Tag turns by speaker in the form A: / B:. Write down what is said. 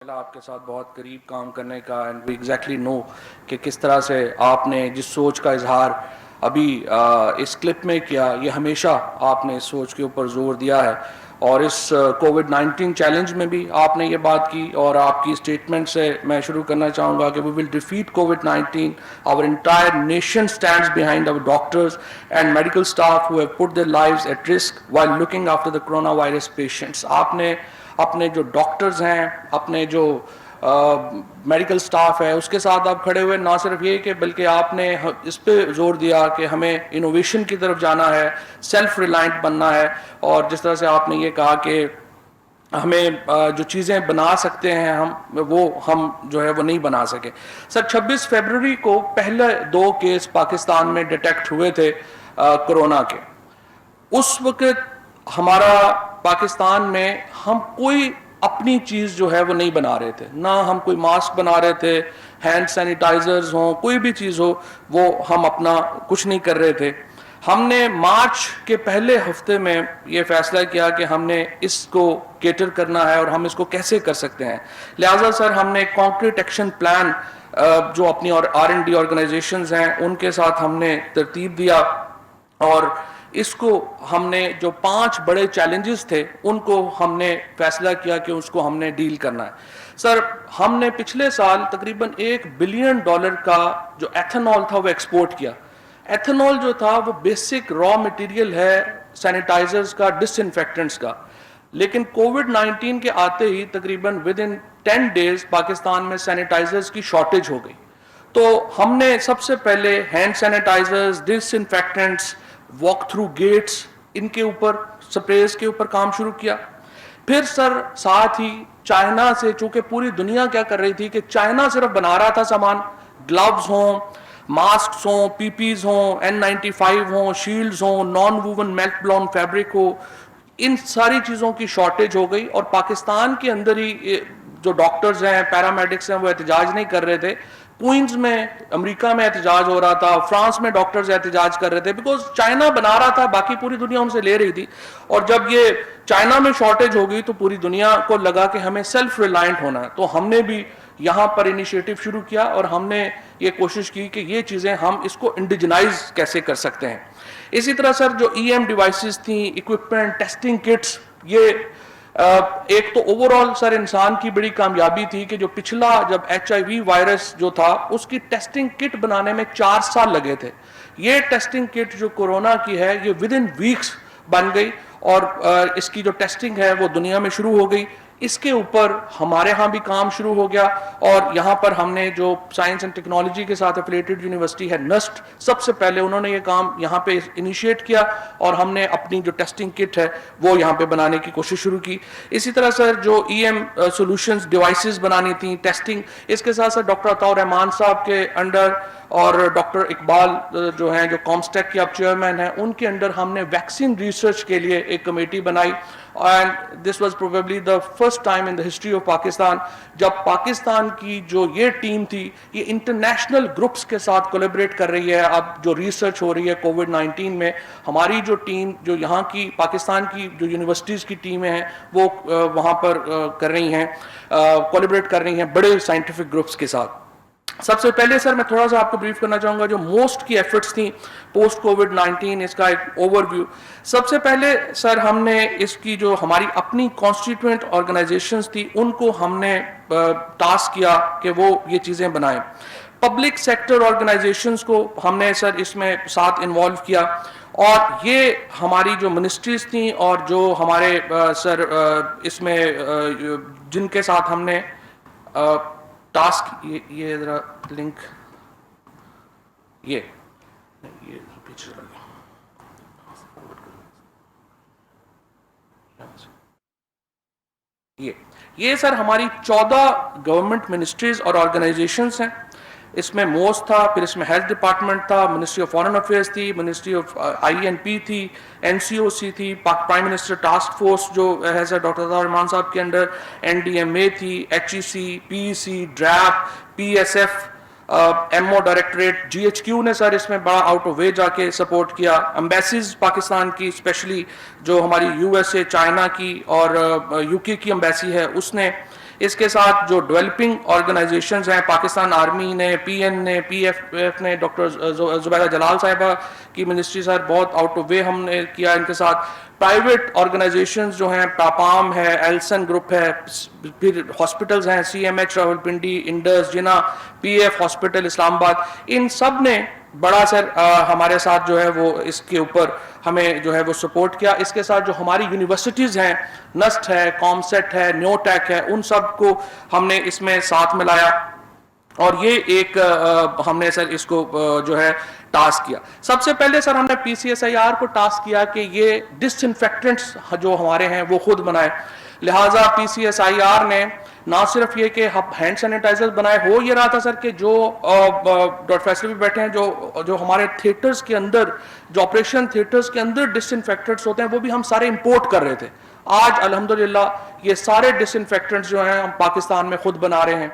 A: آپ کے ساتھ بہت قریب کام کرنے کا اینڈ وی ایگزیکٹلی نو کہ کس طرح سے آپ نے جس سوچ کا اظہار ابھی اس کلپ میں کیا، یہ ہمیشہ آپ نے اس سوچ کے اوپر زور دیا ہے، اور اس کووڈ 19 چیلنج میں بھی آپ نے یہ بات کی، اور آپ کی اسٹیٹمنٹ سے میں شروع کرنا چاہوں گا کہ وی ول defeat Covid 19. Our entire nation stands behind our doctors and medical staff who have put their lives at risk while looking after the coronavirus patients. آپ نے اپنے جو ڈاکٹرز ہیں، اپنے جو میڈیکل سٹاف ہے، اس کے ساتھ آپ کھڑے ہوئے، نہ صرف یہ کہ بلکہ آپ نے اس پہ زور دیا کہ ہمیں انوویشن کی طرف جانا ہے، سیلف ریلائنٹ بننا ہے، اور جس طرح سے آپ نے یہ کہا کہ ہمیں جو چیزیں بنا سکتے ہیں ہم جو ہے وہ نہیں بنا سکے. سر 26 فروری کو پہلے 2 کیس پاکستان میں ڈیٹیکٹ ہوئے تھے کرونا کے. اس وقت ہمارا پاکستان میں ہم کوئی اپنی چیز جو ہے وہ نہیں بنا رہے تھے، نہ ہم کوئی ماسک بنا رہے تھے، ہینڈ سینیٹائزرز ہوں، کوئی بھی چیز ہو، وہ ہم اپنا کچھ نہیں کر رہے تھے. ہم نے مارچ کے پہلے ہفتے میں یہ فیصلہ کیا کہ ہم نے اس کو کیٹر کرنا ہے اور ہم اس کو کیسے کر سکتے ہیں. لہٰذا سر ہم نے کانکریٹ ایکشن پلان جو اپنی R&D آرگنائزیشنز ہیں ان کے ساتھ ہم نے ترتیب دیا، اور اس کو ہم نے جو 5 بڑے چیلنجز تھے ان کو ہم نے فیصلہ کیا کہ اس کو ہم نے ڈیل کرنا ہے. سر ہم نے پچھلے سال تقریباً $1 بلین کا جو ایتھنول تھا وہ ایکسپورٹ کیا. ایتھنول جو تھا وہ بیسک را مٹیریل ہے سینیٹائزرز کا، ڈس انفیکٹنٹس کا، لیکن کووڈ 19 کے آتے ہی تقریباً ود ان 10 days پاکستان میں سینیٹائزرز کی شارٹیج ہو گئی. تو ہم نے سب سے پہلے ہینڈ سینیٹائزرز، ڈس انفیکٹنٹس، واک تھرو گیٹس، ان کے اوپر سپریز کے اوپر کام شروع کیا. پھر سر ساتھ ہی چائنا سے، چونکہ پوری دنیا کیا کر رہی تھی کہ چائنا صرف بنا رہا تھا سامان، گلوز ہوں، ماسکس ہوں، پی پیز ہوں، N95 ہوں، شیلڈز ہوں، naan won melt balloon fabric ہو، ان ساری چیزوں کی شارٹیج ہو گئی. اور پاکستان کے اندر ہی جو ڈاکٹرز ہیں، پیرامیڈکس ہیں، وہ احتجاج نہیں کر رہے تھے. کوئنز میں امریکہ میں احتجاج ہو رہا تھا، فرانس میں ڈاکٹرز احتجاج کر رہے تھے، بیکاز چائنا بنا رہا تھا، باقی پوری دنیا ان سے لے رہی تھی. اور جب یہ چائنا میں شارٹیج ہو گئی تو پوری دنیا کو لگا کہ ہمیں سیلف ریلائنٹ ہونا ہے. تو ہم نے بھی یہاں پر انیشیٹو شروع کیا اور ہم نے یہ کوشش کی کہ یہ چیزیں ہم اس کو انڈیجنائز کیسے کر سکتے ہیں. اسی طرح سر جو EM ڈیوائسز تھیں، اکوپمنٹ، ٹیسٹنگ کٹس، یہ ایک تو اوور آل سر انسان کی بڑی کامیابی تھی کہ جو پچھلا جب HIV وائرس جو تھا اس کی ٹیسٹنگ کٹ بنانے میں 4 سال لگے تھے. یہ ٹیسٹنگ کٹ جو کورونا کی ہے یہ ود ان ویکس بن گئی، اور اس کی جو ٹیسٹنگ ہے وہ دنیا میں شروع ہو گئی. اس کے اوپر ہمارے ہاں بھی کام شروع ہو گیا، اور یہاں پر ہم نے جو سائنس اینڈ ٹیکنالوجی کے ساتھ ایفیلیٹڈ یونیورسٹی ہے NUST، سب سے پہلے انہوں نے یہ کام یہاں پہ انیشیٹ کیا، اور ہم نے اپنی جو ٹیسٹنگ کٹ ہے وہ یہاں پہ بنانے کی کوشش شروع کی. اسی طرح سر جو EM سولوشنز ڈیوائسز بنانی تھیں، ٹیسٹنگ، اس کے ساتھ ساتھ ڈاکٹر عطاء الرحمان صاحب کے انڈر اور ڈاکٹر اقبال جو ہیں جو کامسٹیک کے اب چیئرمین ہیں، ان کے انڈر ہم نے ویکسین ریسرچ کے لیے ایک کمیٹی بنائی. And this was probably the first time in the history of Pakistan جب پاکستان کی جو یہ ٹیم تھی یہ انٹرنیشنل گروپس کے ساتھ کولیبریٹ کر رہی ہے. اب جو ریسرچ ہو رہی ہے کووڈ 19 میں، ہماری جو ٹیم، جو یہاں کی پاکستان کی جو یونیورسٹیز کی ٹیمیں ہیں وہ وہاں پر کر رہی ہیں، کولیبریٹ کر رہی ہیں بڑے سائنٹیفک گروپس کے ساتھ. سب سے پہلے سر میں تھوڑا سا آپ کو بریف کرنا چاہوں گا جو موسٹ کی ایفرٹس تھیں پوسٹ کووڈ 19، اس کا ایک اوور ویو. سب سے پہلے سر ہم نے اس کی جو ہماری اپنی کانسٹیٹیوئنٹ آرگنائزیشنز تھی ان کو ہم نے ٹاسک کیا کہ وہ یہ چیزیں بنائیں. پبلک سیکٹر آرگنائزیشنز کو ہم نے سر اس میں ساتھ انوالو کیا، اور یہ ہماری جو منسٹریز تھیں اور جو ہمارے سر اس میں جن کے ساتھ ہم نے ٹاسک، یہ ذرا لنک، یہ پیچھے چلا گیا، یہ سر ہماری 14 گورنمنٹ منسٹریز اور آرگنائزیشنز ہیں. اس میں موسٹ تھا، پھر اس میں ہیلتھ ڈپارٹمنٹ تھا، منسٹری آف فارن افیئرس تھی، منسٹری آف INP تھی، NCOC تھی، پرائم منسٹر ٹاسک فورس جو ہے سر ڈاکٹر عطاء الرحمان صاحب کے انڈر، NDMA تھی، HEC، PEC، DRAP، PSF، MO directorate, GHQ نے سر اس میں بڑا آؤٹ آف وے جا کے سپورٹ کیا. امبیسیز پاکستان کی اسپیشلی جو ہماری USA، چائنا کی اور UK کی امبیسی ہے اس نے. اس کے ساتھ جو ڈیولپنگ آرگنائزیشنز ہیں، پاکستان آرمی نے، پی این نے، پی ایف نے، ڈاکٹر زبیدہ جلال صاحبہ کی منسٹری ساتھ بہت آؤٹ آف وے ہم نے کیا، ان کے ساتھ پرائیویٹ آرگنائزیشنز جو ہیں، پاپام ہے، ایلسن گروپ ہے، پھر ہاسپٹلز ہیں، C M H Rawalpindi, Indus, Jinnah, P F hospital اسلام آباد، ان سب نے بڑا سر ہمارے ساتھ جو ہے وہ اس کے اوپر ہمیں جو ہے وہ سپورٹ کیا. اس کے ساتھ جو ہماری یونیورسٹیز ہیں، نسٹ ہے، کامسیٹ ہے، نیو ٹیک ہے، ان سب کو ہم نے اس میں ساتھ ملایا، اور یہ ایک ہم نے سر اس کو جو ہے ٹاسک کیا. سب سے پہلے سر ہم نے پی سی ایس آئی آر کو ٹاسک کیا کہ یہ ڈس انفیکٹنٹس جو ہمارے ہیں وہ خود بنائے. لہٰذا پی سی ایس آئی آر نے نہ صرف یہ کہ ہینڈ سینیٹائزر بنائے، ہو یہ رہا تھا سر کہ جو ڈاکٹر فیصل بھی بیٹھے ہیں، جو ہمارے تھیٹرز کے اندر، جو آپریشن تھیٹرز کے اندر ڈس انفیکٹنٹس ہوتے ہیں، وہ بھی ہم سارے امپورٹ کر رہے تھے. آج الحمدللہ یہ سارے ڈس انفیکٹنٹس جو ہیں ہم پاکستان میں خود بنا رہے ہیں.